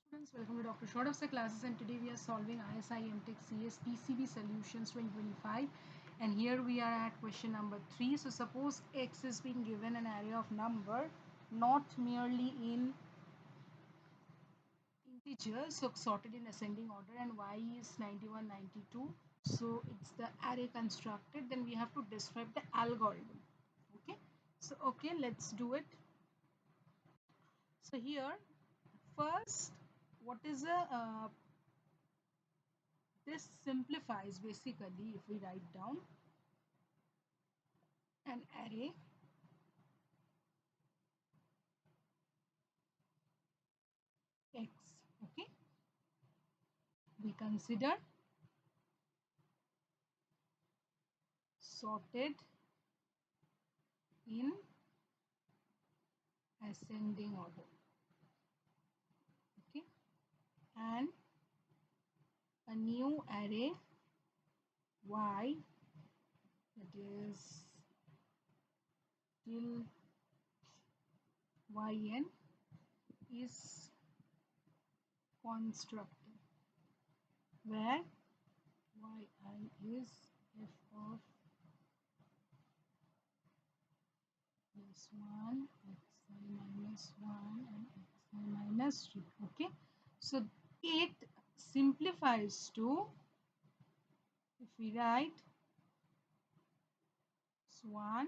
Students, welcome to Dr. Saurav's classes, and today we are solving ISI MTech PCB solutions 2025, and here we are at question number 3. So suppose X is being given an array of number not merely in integers, so sorted in ascending order, and Y is 91, 92. So it's the array constructed, then we have to describe the algorithm. Okay, let's do it. So here first, what is a this simplifies basically if we write down an array X. Okay, we consider sorted in ascending order. Okay, and a new array Y, that is till yn, is constructed where yi is f of plus 1, xi minus 1, and xi minus 3. Okay, so it simplifies to, if we write 1,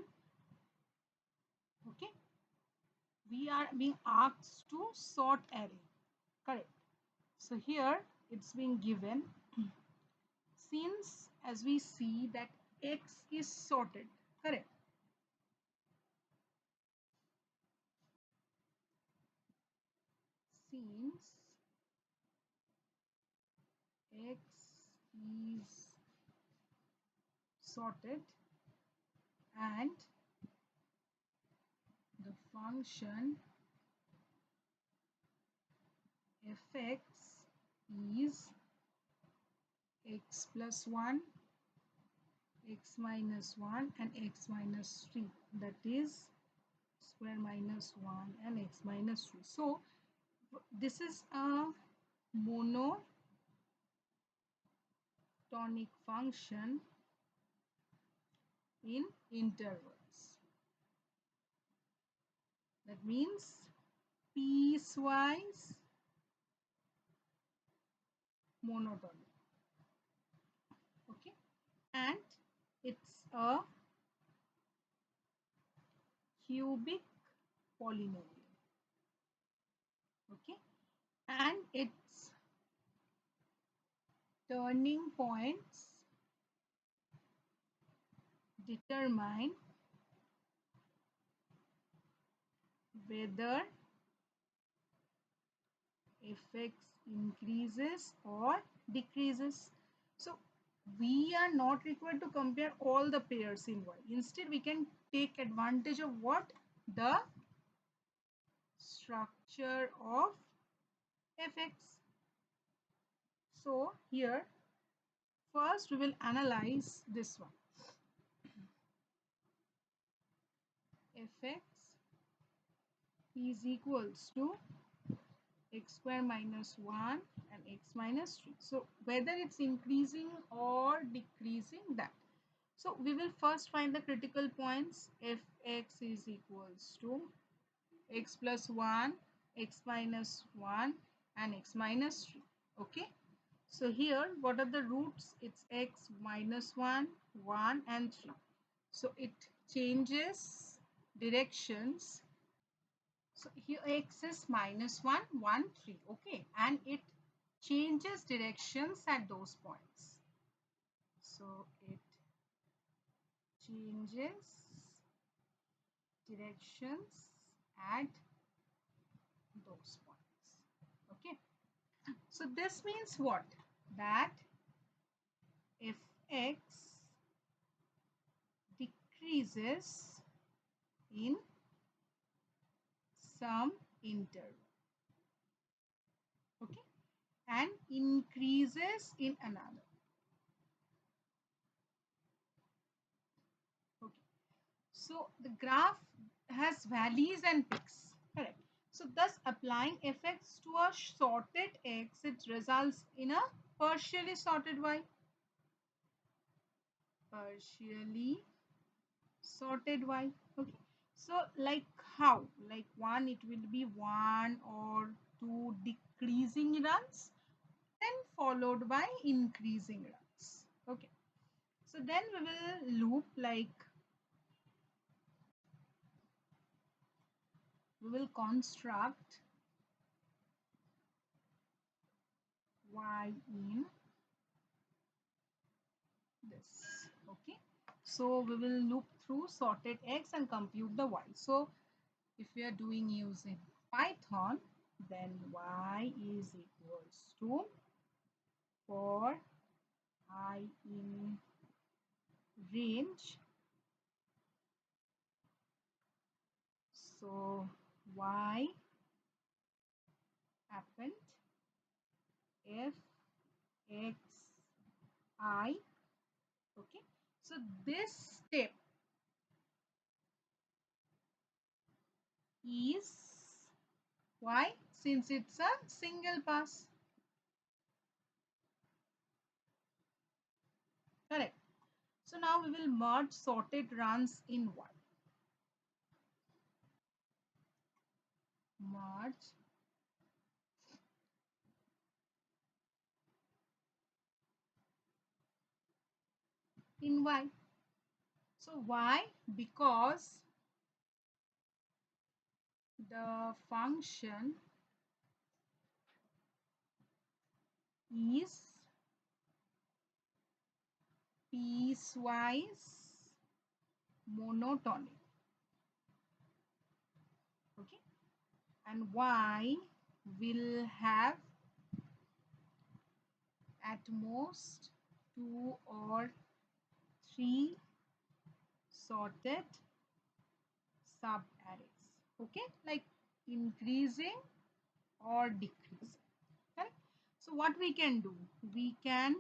okay, we are being asked to sort array, correct? So here it's being given, since as we see that X is sorted, correct? Since X is sorted and the function fx is x plus 1, x minus 1, and x minus 3, that is square minus 1 and x minus 3. So this is a monotonic function in intervals. That means piecewise monotonic. Okay, and it's a cubic polynomial. Okay, and its turning points determine whether fx increases or decreases. So we are not required to compare all the pairs in Y. Instead, we can take advantage of what? The structure of fx. So here first we will analyze this one. Fx is equals to x square minus 1 and x minus 3. So whether it's increasing or decreasing, that. So we will first find the critical points. Fx is equals to x plus 1, x minus 1, and x minus 3. Okay, so here what are the roots? It's x minus 1, 1, and 3. So it changes directions. So here x is minus 1, 1, 3. Okay, and it changes directions at those points. So it changes directions at those points. Okay, so this means what? That if x decreases in some interval, okay, and increases in another. Okay, so the graph has valleys and peaks, correct? So thus applying fx to a sorted x, it results in a partially sorted y. Partially sorted y. Okay. So like how? Like one, it will be one or two decreasing runs, then followed by increasing runs. Okay. So then we will loop, like we will construct y in this. Okay. So we will loop through sorted x and compute the y. So if we are doing using Python, then y is equals to for I in range. So y append f x I. Okay. So this step is why, since it's a single pass. Correct. So now we will merge sorted runs in y. Merge in y. So why? Because the function is piecewise monotonic. Okay. And y will have at most 2 or 3 sorted sub arrays. Okay, like increasing or decreasing. Correct? So what we can do, we can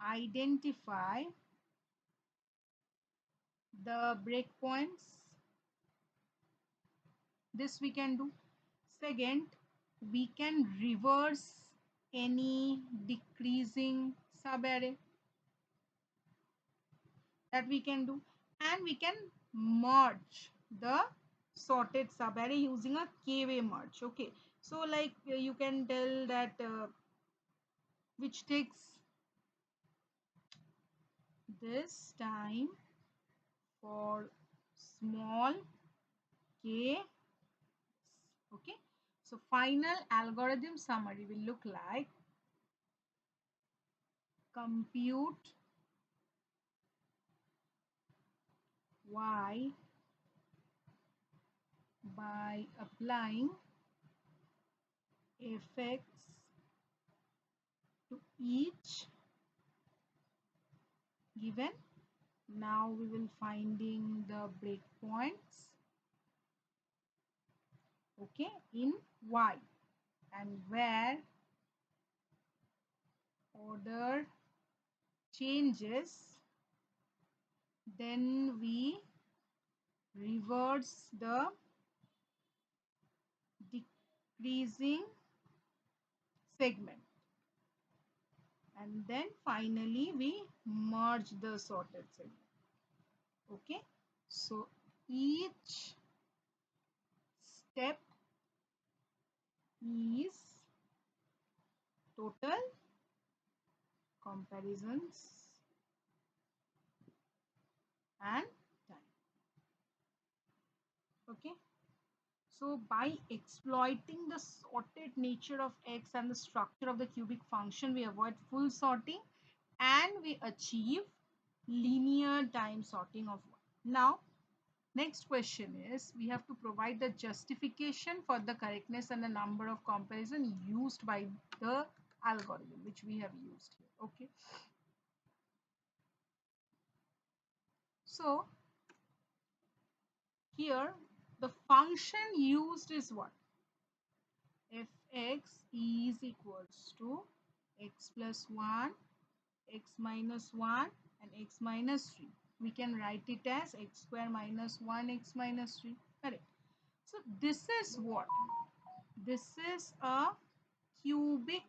identify the breakpoints. This we can do. Second, we can reverse any decreasing subarray. That we can do. And we can merge the sorted subarray using a k-way merge. Okay. So like you can tell that which takes this time for small k. Okay. So final algorithm summary will look like compute y by applying fx to each given. Now we will finding the breakpoints, okay, in y, and where order changes, then we reverse the decreasing segment, and then finally we merge the sorted segment. Okay, so each step is total comparisons and time. Okay, so by exploiting the sorted nature of x and the structure of the cubic function, we avoid full sorting and we achieve linear time sorting of y. Now next question is, we have to provide the justification for the correctness and the number of comparison used by the algorithm which we have used here. Okay, so here the function used is what? Fx is equals to x plus 1, x minus 1 and x minus 3. We can write it as x square minus 1 x minus 3. Correct. So this is what? This is a cubic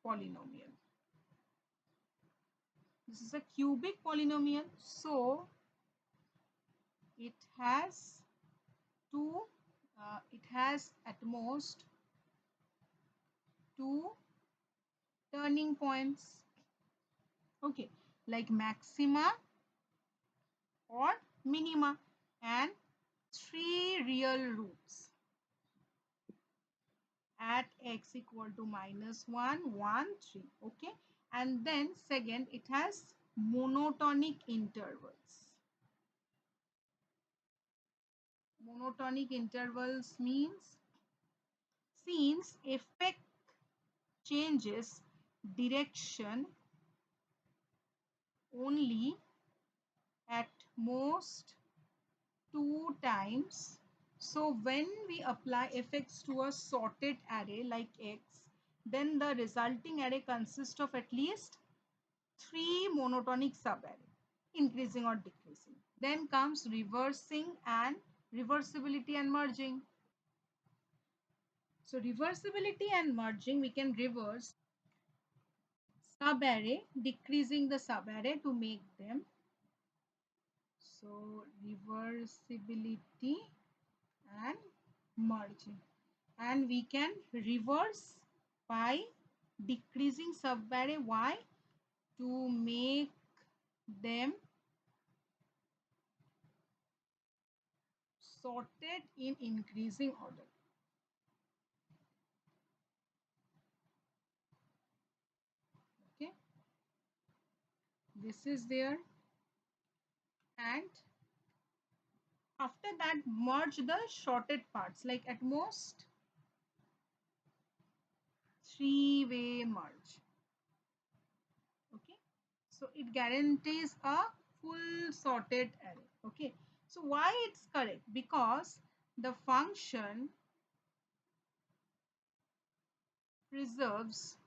polynomial. This is a cubic polynomial. So it has two, it has at most two turning points. Okay, like maxima or minima, and three real roots at x equal to -1, 1, 3. Okay, and then second, it has monotonic intervals. Monotonic intervals means since effect changes direction only at most two times. So when we apply fx to a sorted array like x, then the resulting array consists of at least three monotonic subarray, increasing or decreasing. Then comes reversing and reversibility and merging. So reversibility and merging, we can reverse subarray, decreasing the subarray to make them. So reversibility and merging, and we can reverse by decreasing subarray. Why? To make them sorted in increasing order. Okay, this is there, and after that merge the shorted parts, like at most three-way merge. Okay, so it guarantees a full sorted array. Okay, so why it's correct? Because the function preserves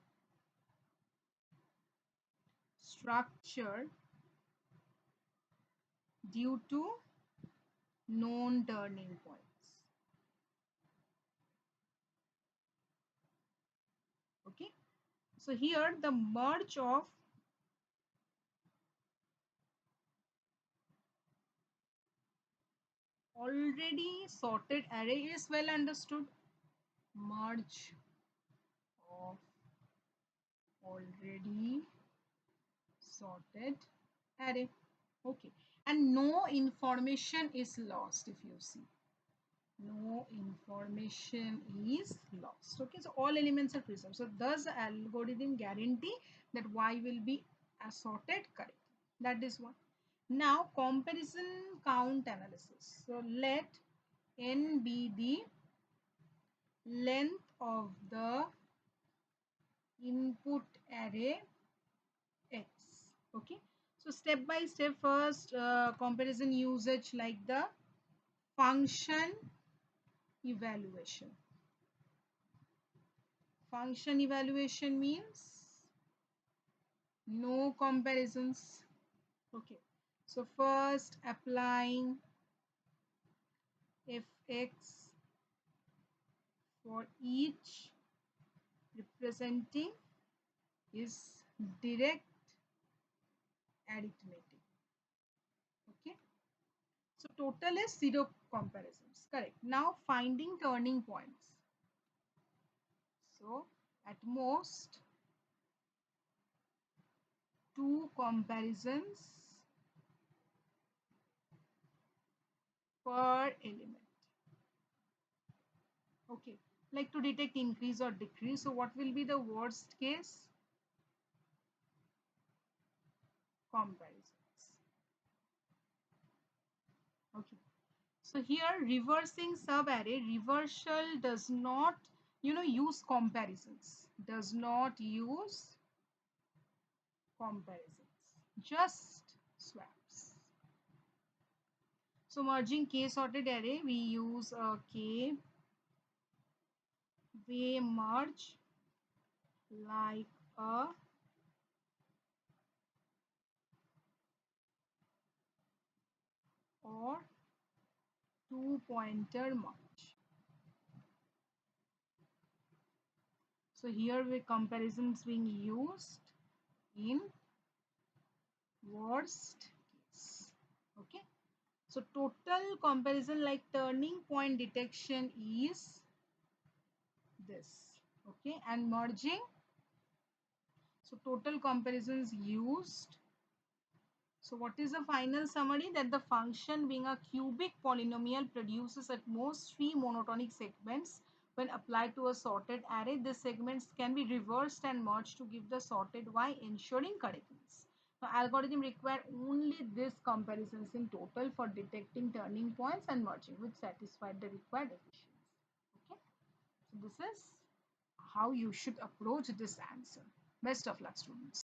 structure due to known turning points. Okay, so here the merge of already sorted array is well understood. Merge of already sorted array. Okay, and no information is lost. If you see, no information is lost. Okay, so all elements are preserved. So does the algorithm guarantee that y will be assorted correctly? That is one. Now comparison count analysis. So let n be the length of the input array x. Okay, so step by step, first comparison usage, like the function evaluation. Function evaluation means no comparisons. Okay, so first applying fx for each representing is direct arithmetic. Okay, so total is 0 comparisons. Correct. Now finding turning points. So at most two comparisons per element. Okay, like to detect increase or decrease. So what will be the worst case? Comparisons. Okay, so here reversing subarray, reversal does not use comparisons, does not use comparisons, just swaps. So merging k sorted array, we use a k way merge, like a or two pointer merge. So here the comparisons being used in worst case. Okay. So total comparison like turning point detection is this. Okay. And merging. So total comparisons used. So what is the final summary? That the function being a cubic polynomial produces at most 3 monotonic segments when applied to a sorted array. These segments can be reversed and merged to give the sorted Y, ensuring correctness. Now algorithm require only these comparisons in total for detecting turning points and merging, which satisfied the required efficiency. Okay. So this is how you should approach this answer. Best of luck, students.